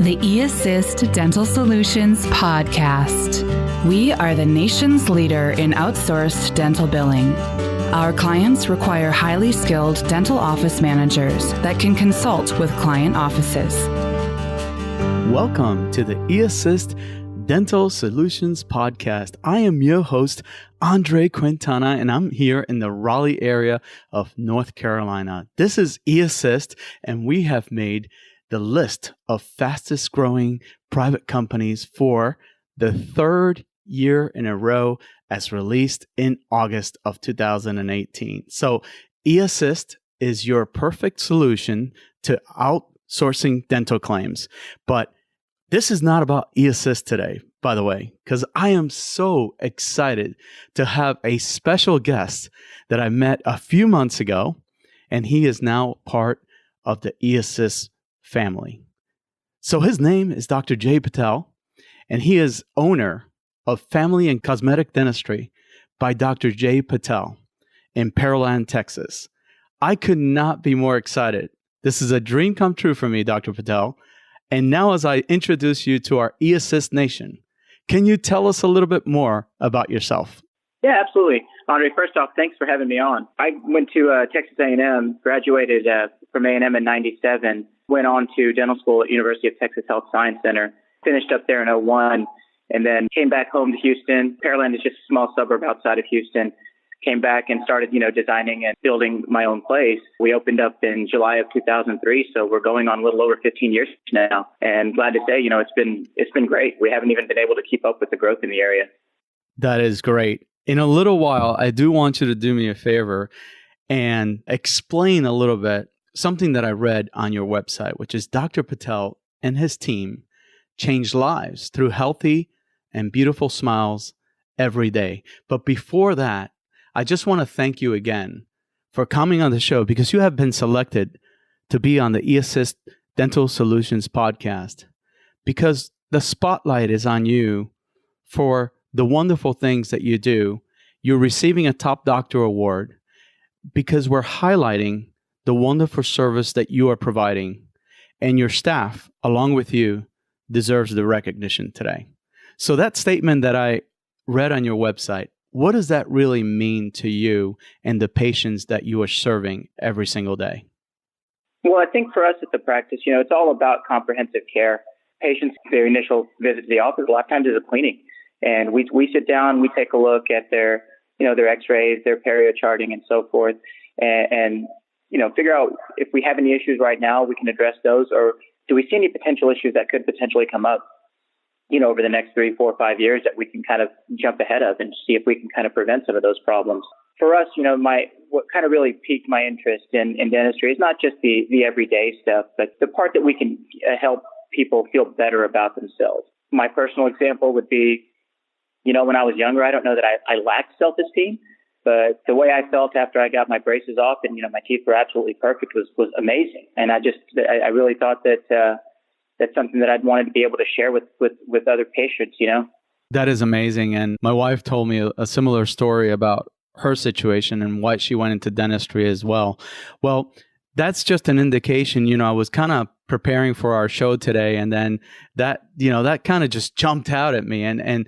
The eAssist Dental Solutions podcast. We are the nation's leader in outsourced dental billing. Our clients require highly skilled dental office managers that can consult with client offices. Welcome to the eAssist Dental Solutions podcast. I am your host, Andre Quintana, and I'm here in the Raleigh area of North Carolina. This is eAssist, and we have made the list of fastest growing private companies for the third year in a row as released in August of 2018. So eAssist is your perfect solution to outsourcing dental claims. But this is not about eAssist today, by the way, because I am so excited to have a special guest that I met a few months ago, and he is now part of the eAssist family. So his name is Dr. Jai Patel, and he is owner of Family and Cosmetic Dentistry by Dr. Jai Patel in Pearland, Texas. I could not be more excited. This is a dream come true for me, Dr. Patel. And now as I introduce you to our eAssist Nation, can you tell us a little bit more about yourself? Yeah, absolutely. Andre, first off, thanks for having me on. I went to Texas A&M, graduated from A&M in 97, went on to dental school at University of Texas Health Science Center, finished up there in 01, and then came back home to Houston. Pearland is just a small suburb outside of Houston. Came back and started, designing and building my own place. We opened up in July of 2003, so we're going on a little over 15 years now. And glad to say, it's been great. We haven't even been able to keep up with the growth in the area. That is great. In a little while, I do want you to do me a favor and explain a little bit something that I read on your website, which is Dr. Patel and his team change lives through healthy and beautiful smiles every day. But before that, I just want to thank you again for coming on the show because you have been selected to be on the eAssist Dental Solutions podcast because the spotlight is on you for the wonderful things that you do. You're receiving a Top Doctor Award because we're highlighting the wonderful service that you are providing, and your staff, along with you, deserves the recognition today. So that statement that I read on your website, what does that really mean to you and the patients that you are serving every single day? Well, I think for us at the practice, it's all about comprehensive care. Patients, their initial visit to the office, a lot of times is a cleaning. And we sit down, we take a look at their x-rays, their perio charting and so forth, and figure out if we have any issues right now, we can address those, or do we see any potential issues that could potentially come up, over the next 3, 4, 5 years that we can kind of jump ahead of and see if we can kind of prevent some of those problems. For us, what kind of really piqued my interest in dentistry is not just the everyday stuff, but the part that we can help people feel better about themselves. My personal example would be, when I was younger, I don't know that I lacked self-esteem, but the way I felt after I got my braces off and, my teeth were absolutely perfect was amazing. And I really thought that that's something that I'd wanted to be able to share with other patients, That is amazing. And my wife told me a similar story about her situation and why she went into dentistry as well. Well, that's just an indication, I was kind of preparing for our show today, and then that kind of just jumped out at me. And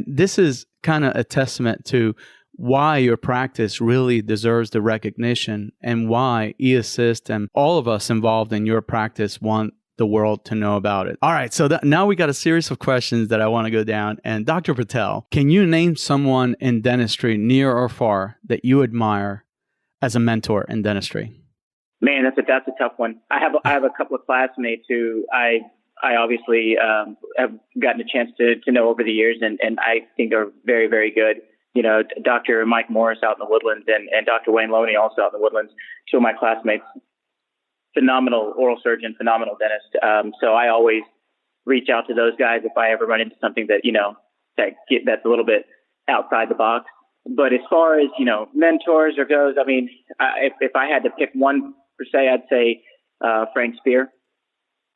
this is kind of a testament to why your practice really deserves the recognition and why eAssist and all of us involved in your practice want the world to know about it. All right, so now we got a series of questions that I want to go down. And Dr. Patel, can you name someone in dentistry, near or far, that you admire as a mentor in dentistry? Man, that's a tough one. I have a couple of classmates who I obviously have gotten a chance to know over the years, and I think are very, very good. Dr. Mike Morris out in the Woodlands and Dr. Wayne Loney also out in the Woodlands, two of my classmates, phenomenal oral surgeon, phenomenal dentist. So I always reach out to those guys if I ever run into something that, that's a little bit outside the box. But as far as, mentors or goes, I mean, if I had to pick one per se, I'd say Frank Spear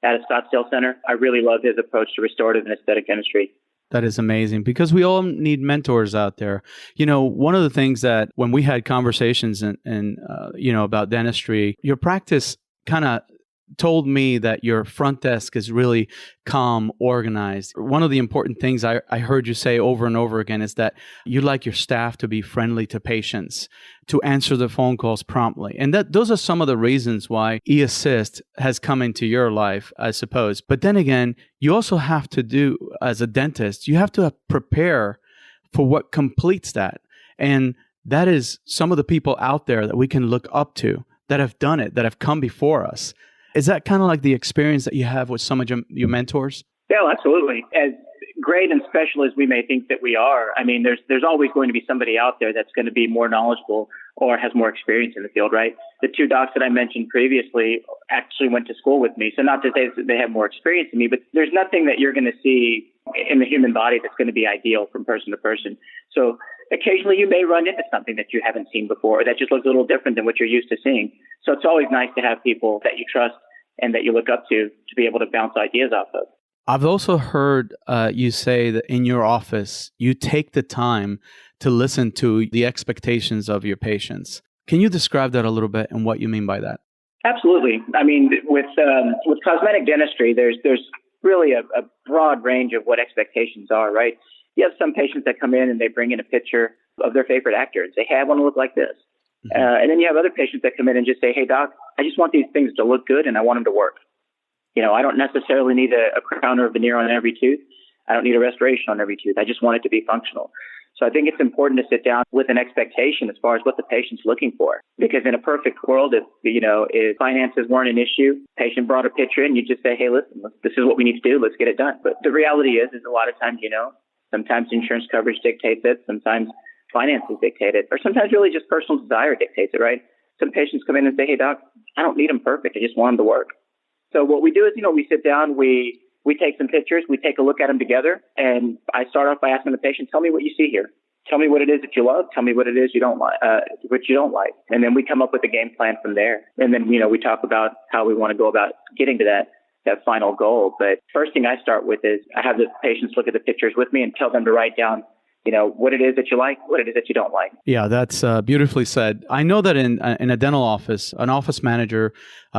at a Scottsdale Center. I really love his approach to restorative and aesthetic dentistry. That is amazing because we all need mentors out there. One of the things that when we had conversations and about dentistry, your practice kind of told me that your front desk is really calm, organized. One of the important things I heard you say over and over again is that you like your staff to be friendly to patients, to answer the phone calls promptly. And those are some of the reasons why eAssist has come into your life, I suppose. But then again, you also have to do, as a dentist, you have to prepare for what completes that. And that is some of the people out there that we can look up to that have done it, that have come before us. Is that kind of like the experience that you have with some of your mentors? Yeah, absolutely. As great and special as we may think that we are, I mean, there's always going to be somebody out there that's going to be more knowledgeable or has more experience in the field, right? The two docs that I mentioned previously actually went to school with me. So not to say that they have more experience than me, but there's nothing that you're going to see in the human body that's going to be ideal from person to person. So occasionally you may run into something that you haven't seen before or that just looks a little different than what you're used to seeing. So it's always nice to have people that you trust and that you look up to be able to bounce ideas off of. I've also heard you say that in your office, you take the time to listen to the expectations of your patients. Can you describe that a little bit and what you mean by that? Absolutely. I mean, with cosmetic dentistry, there's really a broad range of what expectations are, right? You have some patients that come in and they bring in a picture of their favorite actor and say, hey, I want to look like this. Mm-hmm. And then you have other patients that come in and just say, hey, doc, I just want these things to look good and I want them to work. I don't necessarily need a crown or a veneer on every tooth. I don't need a restoration on every tooth. I just want it to be functional. So I think it's important to sit down with an expectation as far as what the patient's looking for. Because in a perfect world, if finances weren't an issue, patient brought a picture in, you just say, hey, listen, this is what we need to do. Let's get it done. But the reality is a lot of times, sometimes insurance coverage dictates it. Sometimes finances dictate it. Or sometimes really just personal desire dictates it, right? Some patients come in and say, hey, doc, I don't need them perfect. I just want them to work. So what we do is, we sit down, we take some pictures, we take a look at them together, and I start off by asking the patient, tell me what you see here. Tell me what it is that you love. Tell me what it is you don't like, what you don't like. And then we come up with a game plan from there. And then, we talk about how we want to go about getting to that final goal. But first thing I start with is I have the patients look at the pictures with me and tell them to write down what it is that you like, what it is that you don't like. Yeah, that's beautifully said. I know that in a dental office, an office manager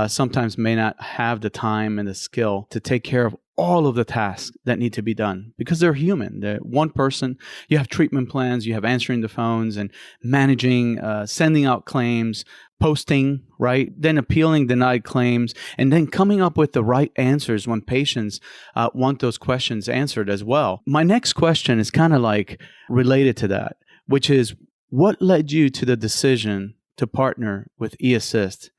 sometimes may not have the time and the skill to take care of all of the tasks that need to be done because they're human. They're one person. You have treatment plans, you have answering the phones and managing, sending out claims, posting, right? Then appealing denied claims, and then coming up with the right answers when patients want those questions answered as well. My next question is kind of like related to that, which is what led you to the decision to partner with eAssist?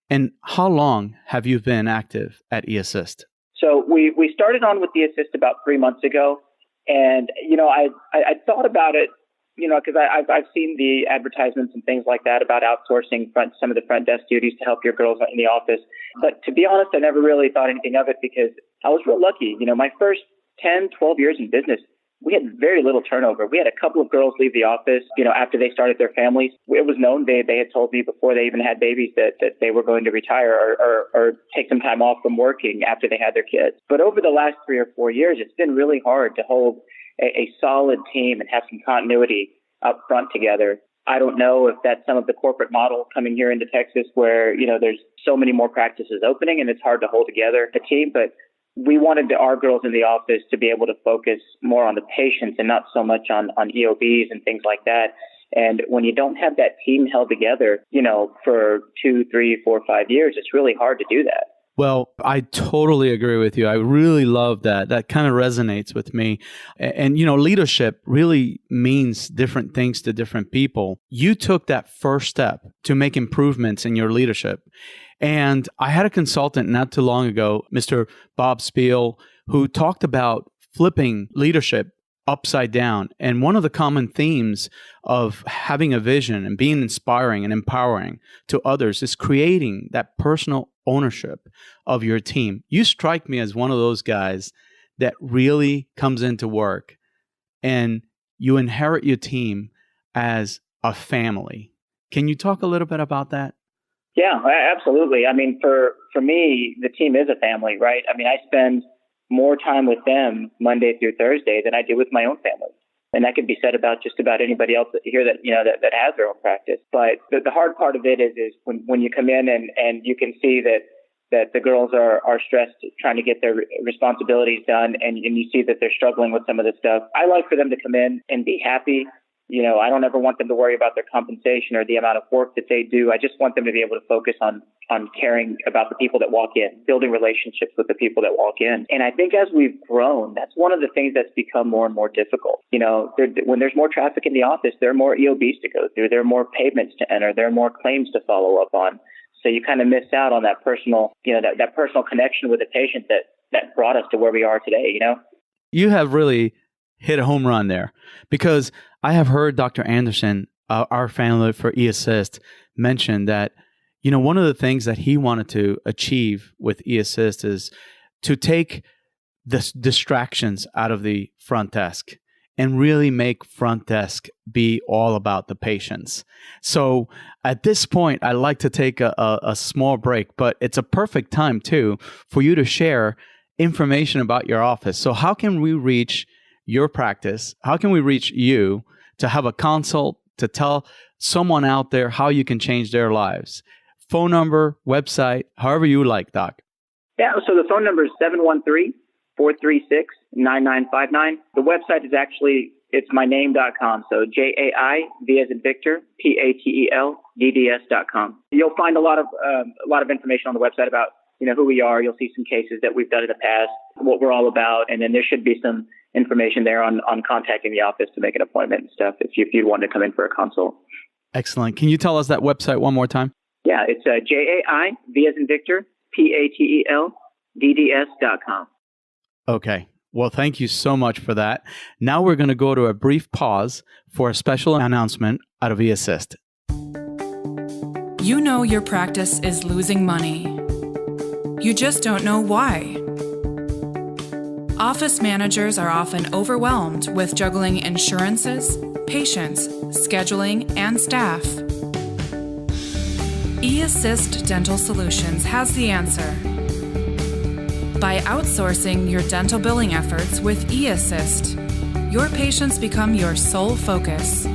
And how long have you been active at eAssist? So we started on with eAssist about 3 months ago, and I thought about it, because I've seen the advertisements and things like that about outsourcing some of the front desk duties to help your girls in the office. But to be honest, I never really thought anything of it because I was real lucky. My first 10, 12 years in business, we had very little turnover. We had a couple of girls leave the office, after they started their families. It was known they had told me before they even had babies that they were going to retire or take some time off from working after they had their kids. But over the last 3 or 4 years, it's been really hard to hold a solid team and have some continuity up front together. I don't know if that's some of the corporate model coming here into Texas where, there's so many more practices opening and it's hard to hold together a team, but we wanted our girls in the office to be able to focus more on the patients and not so much on EOBs and things like that. And when you don't have that team held together, for 2, 3, 4, 5 years, it's really hard to do that. Well, I totally agree with you. I really love that. That kind of resonates with me. And, leadership really means different things to different people. You took that first step to make improvements in your leadership. And I had a consultant not too long ago, Mr. Bob Spiel, who talked about flipping leadership upside down. And one of the common themes of having a vision and being inspiring and empowering to others is creating that personal ownership of your team. You strike me as one of those guys that really comes into work and you inherit your team as a family. Can you talk a little bit about that? Yeah, absolutely. I mean, for me, the team is a family, right? I mean, I spend more time with them Monday through Thursday than I do with my own family. And that could be said about just about anybody else here that, that has their own practice. But the hard part of it is when you come in and you can see that that the girls are stressed trying to get their responsibilities done, and you see that they're struggling with some of this stuff. I like for them to come in and be happy. I don't ever want them to worry about their compensation or the amount of work that they do. I just want them to be able to focus on caring about the people that walk in, building relationships with the people that walk in. And I think as we've grown, that's one of the things that's become more and more difficult. When there's more traffic in the office, there are more EOBs to go through. There are more payments to enter. There are more claims to follow up on. So you kind of miss out on that personal, that personal connection with the patient that brought us to where we are today, You have really hit a home run there, because I have heard Dr. Anderson, our family for eAssist, mention that, one of the things that he wanted to achieve with eAssist is to take the distractions out of the front desk and really make front desk be all about the patients. So at this point, I'd like to take a small break, but it's a perfect time too for you to share information about your office. So how can we reach your practice? How can we reach you to have a consult, to tell someone out there how you can change their lives? Phone number, website, however you like, Doc. Yeah, so the phone number is 713-436-9959. The website is it's myname.com. So JAI, V as in Victor, PATELDDS.com. You'll find a lot of information on the website about, who we are. You'll see some cases that we've done in the past, what we're all about. And then there should be some information there on contacting the office to make an appointment and stuff if you'd want to come in for a consult. Excellent. Can you tell us that website one more time? Yeah, it's JAI, V as in Victor, PATELDDS.com. Okay. Well, thank you so much for that. Now we're going to go to a brief pause for a special announcement out of eAssist. You know your practice is losing money. You just don't know why. Office managers are often overwhelmed with juggling insurances, patients, scheduling, and staff. eAssist Dental Solutions has the answer. By outsourcing your dental billing efforts with eAssist, your patients become your sole focus.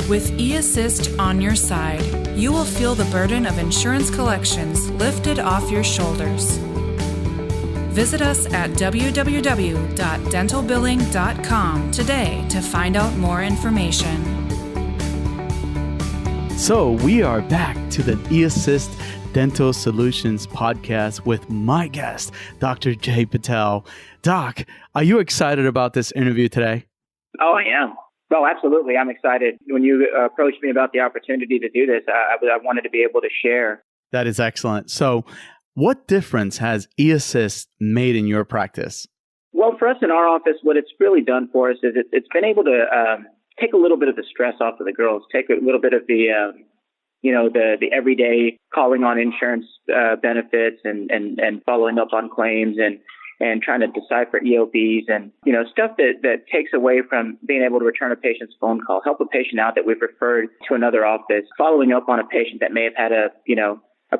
With eAssist on your side, you will feel the burden of insurance collections lifted off your shoulders. Visit us at www.dentalbilling.com today to find out more information. So we are back to the eAssist Dental Solutions podcast with my guest, Dr. Jai Patel. Doc, are you excited about this interview today? Oh, I am. Oh, absolutely. I'm excited. When you approached me about the opportunity to do this, I wanted to be able to share. That is excellent. So what difference has eAssist made in your practice? Well, for us in our office, what it's really done for us is it's been able to take a little bit of the stress off of the girls, take a little bit of the everyday calling on insurance benefits and following up on claims and trying to decipher EOBs and, stuff that takes away from being able to return a patient's phone call, help a patient out that we've referred to another office, following up on a patient that may have had a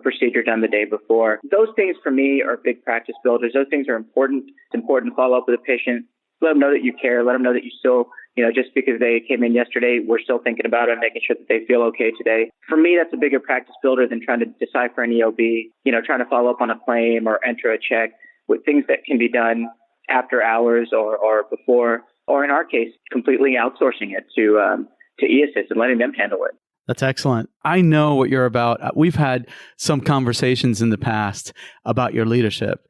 procedure done the day before. Those things for me are big practice builders. Those things are important. It's important to follow up with a patient. Let them know that you care. Let them know that you still, just because they came in yesterday, we're still thinking about it and making sure that they feel okay today. For me, that's a bigger practice builder than trying to decipher an EOB, trying to follow up on a claim or enter a check with things that can be done after hours or before, or in our case, completely outsourcing it to eAssist and letting them handle it. That's excellent. I know what you're about. We've had some conversations in the past about your leadership,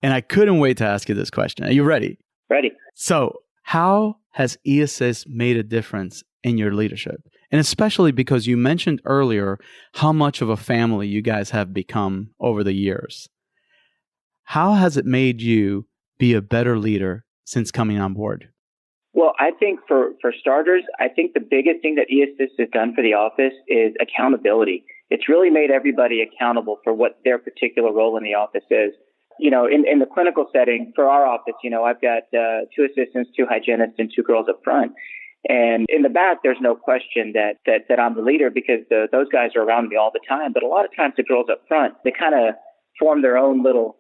and I couldn't wait to ask you this question. Are you ready? Ready. So how has eAssist made a difference in your leadership? And especially because you mentioned earlier how much of a family you guys have become over the years. How has it made you be a better leader since coming on board? Well, I think for starters, I think the biggest thing that eAssist has done for the office is accountability. It's really made everybody accountable for what their particular role in the office is. In the clinical setting for our office, I've got 2 assistants, 2 hygienists, and 2 girls up front. And in the back, there's no question that I'm the leader because those guys are around me all the time. But a lot of times the girls up front, they kind of form their own little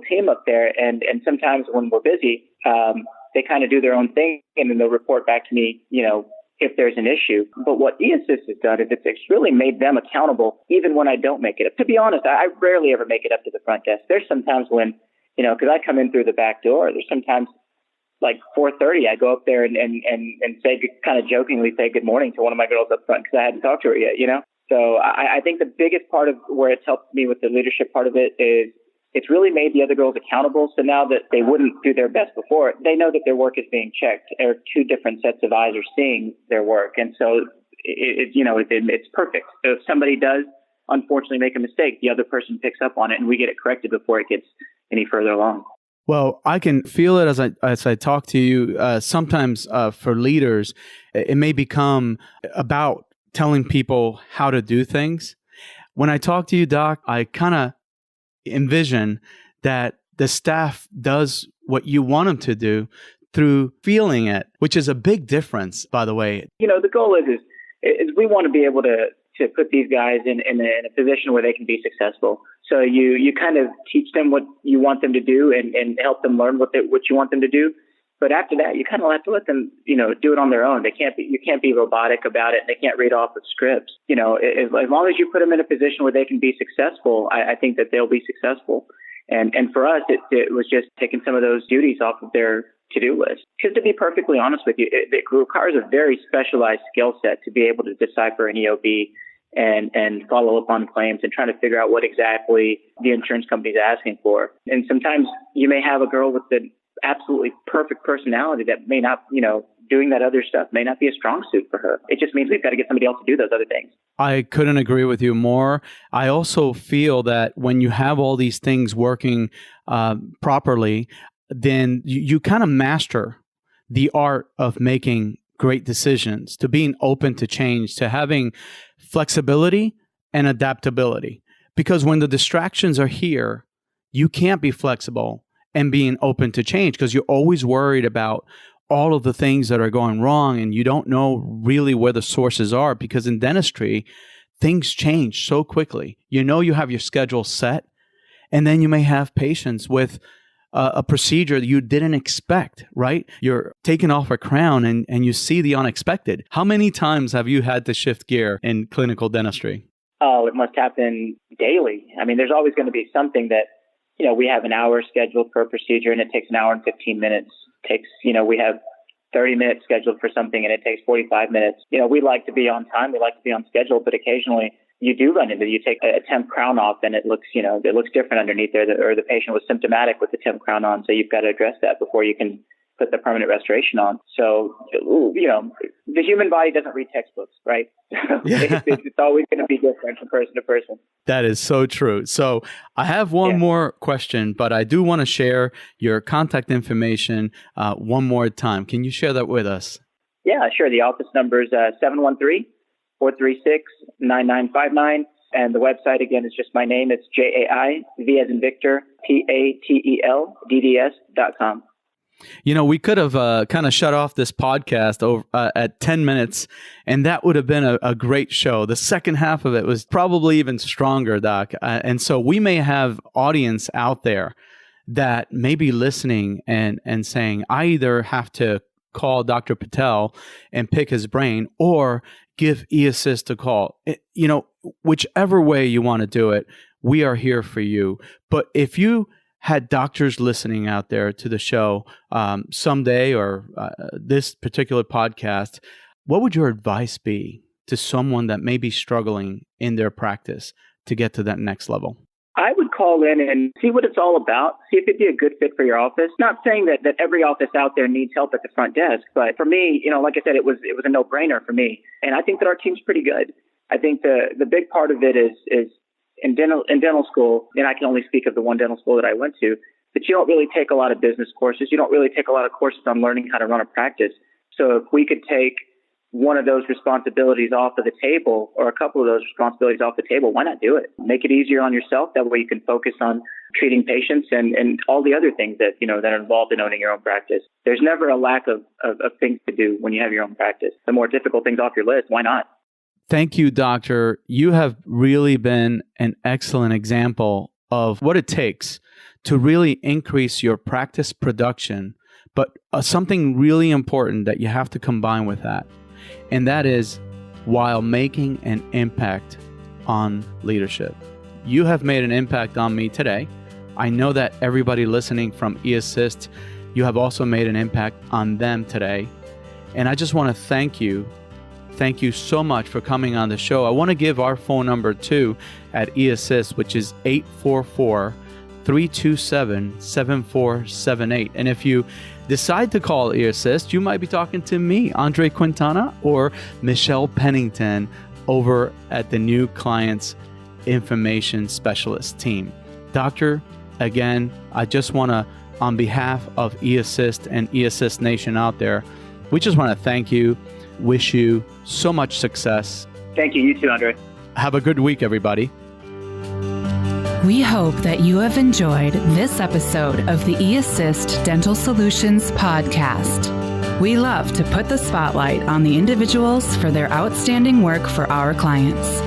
team up there. And sometimes when we're busy, they kind of do their own thing, and then they'll report back to me, if there's an issue. But what eAssist has done is it's really made them accountable even when I don't make it up. To be honest, I rarely ever make it up to the front desk. There's sometimes when, because I come in through the back door, there's sometimes like 4:30, I go up there and say, kind of jokingly say good morning to one of my girls up front because I hadn't talked to her yet, So I think the biggest part of where it's helped me with the leadership part of it is it's really made the other girls accountable. So now that they wouldn't do their best before, they know that their work is being checked. Or two different sets of eyes are seeing their work. And so it's perfect. So if somebody does unfortunately make a mistake, the other person picks up on it and we get it corrected before it gets any further along. Well, I can feel it as I talk to you. Sometimes for leaders, it may become about telling people how to do things. When I talk to you, Doc, I kind of envision that the staff does what you want them to do through feeling it, which is a big difference, by the way. The goal is we want to be able to put these guys in a position where they can be successful. So you kind of teach them what you want them to do and help them learn what you want them to do. But after that, you kind of have to let them, do it on their own. You can't be robotic about it. They can't read off of scripts. As long as you put them in a position where they can be successful, I think that they'll be successful. And for us, it was just taking some of those duties off of their to-do list. Because to be perfectly honest with you, it requires a very specialized skill set to be able to decipher an EOB and follow up on claims and trying to figure out what exactly the insurance company is asking for. And sometimes you may have a girl with the absolutely perfect personality that may not, doing that other stuff may not be a strong suit for her. It just means we've got to get somebody else to do those other things. I couldn't agree with you more. I also feel that when you have all these things working properly, then you kind of master the art of making great decisions, to being open to change, to having flexibility and adaptability. Because when the distractions are here, you can't be flexible and being open to change because you're always worried about all of the things that are going wrong and you don't know really where the sources are, because in dentistry, things change so quickly. You have your schedule set, and then you may have patients with a procedure that you didn't expect, right? You're taking off a crown and you see the unexpected. How many times have you had to shift gear in clinical dentistry? Oh, it must happen daily. I mean, there's always going to be something that, we have an hour scheduled per procedure and it takes an hour and 15 minutes. We have 30 minutes scheduled for something and it takes 45 minutes. We like to be on time. We like to be on schedule, but occasionally you do run into, you take a temp crown off and it looks different underneath there, or the patient was symptomatic with the temp crown on. So you've got to address that before you can put the permanent restoration on. So, the human body doesn't read textbooks, right? Yeah. It's always going to be different from person to person. That is so true. So I have one more question, but I do want to share your contact information one more time. Can you share that with us? Yeah, sure. The office number is 713-436-9959. And the website, again, is just my name. It's JAI, V as in Victor, PATELDDS.com. We could have kind of shut off this podcast at 10 minutes, and that would have been a great show. The second half of it was probably even stronger, Doc. And so we may have audience out there that may be listening and saying, I either have to call Dr. Patel and pick his brain or give eAssist a call. Whichever way you want to do it, we are here for you. But if you had doctors listening out there to the show someday or this particular podcast, what would your advice be to someone that may be struggling in their practice to get to that next level? I would call in and see what it's all about, see if it'd be a good fit for your office. Not saying that every office out there needs help at the front desk, but for me, like I said, it was a no-brainer for me. And I think that our team's pretty good. I think the big part of it is in dental school, and I can only speak of the one dental school that I went to, but you don't really take a lot of business courses. You don't really take a lot of courses on learning how to run a practice. So if we could take one of those responsibilities off of the table or a couple of those responsibilities off the table, why not do it? Make it easier on yourself. That way you can focus on treating patients and all the other things that, that are involved in owning your own practice. There's never a lack of things to do when you have your own practice. The more difficult things off your list, why not? Thank you, Doctor. You have really been an excellent example of what it takes to really increase your practice production, but something really important that you have to combine with that and that is while making an impact on leadership. You have made an impact on me today. I know that everybody listening from eAssist, you have also made an impact on them today. And I just want to thank you. Thank you so much for coming on the show. I want to give our phone number too at eAssist, which is 844-327-7478. And if you decide to call eAssist, you might be talking to me, Andre Quintana, or Michelle Pennington over at the New Clients Information Specialist team. Doctor, again, I just want to, on behalf of eAssist and eAssist Nation out there, we just want to thank you, wish you so much success. Thank you. You too, Andre. Have a good week, everybody. We hope that you have enjoyed this episode of the eAssist Dental Solutions podcast. We love to put the spotlight on the individuals for their outstanding work for our clients.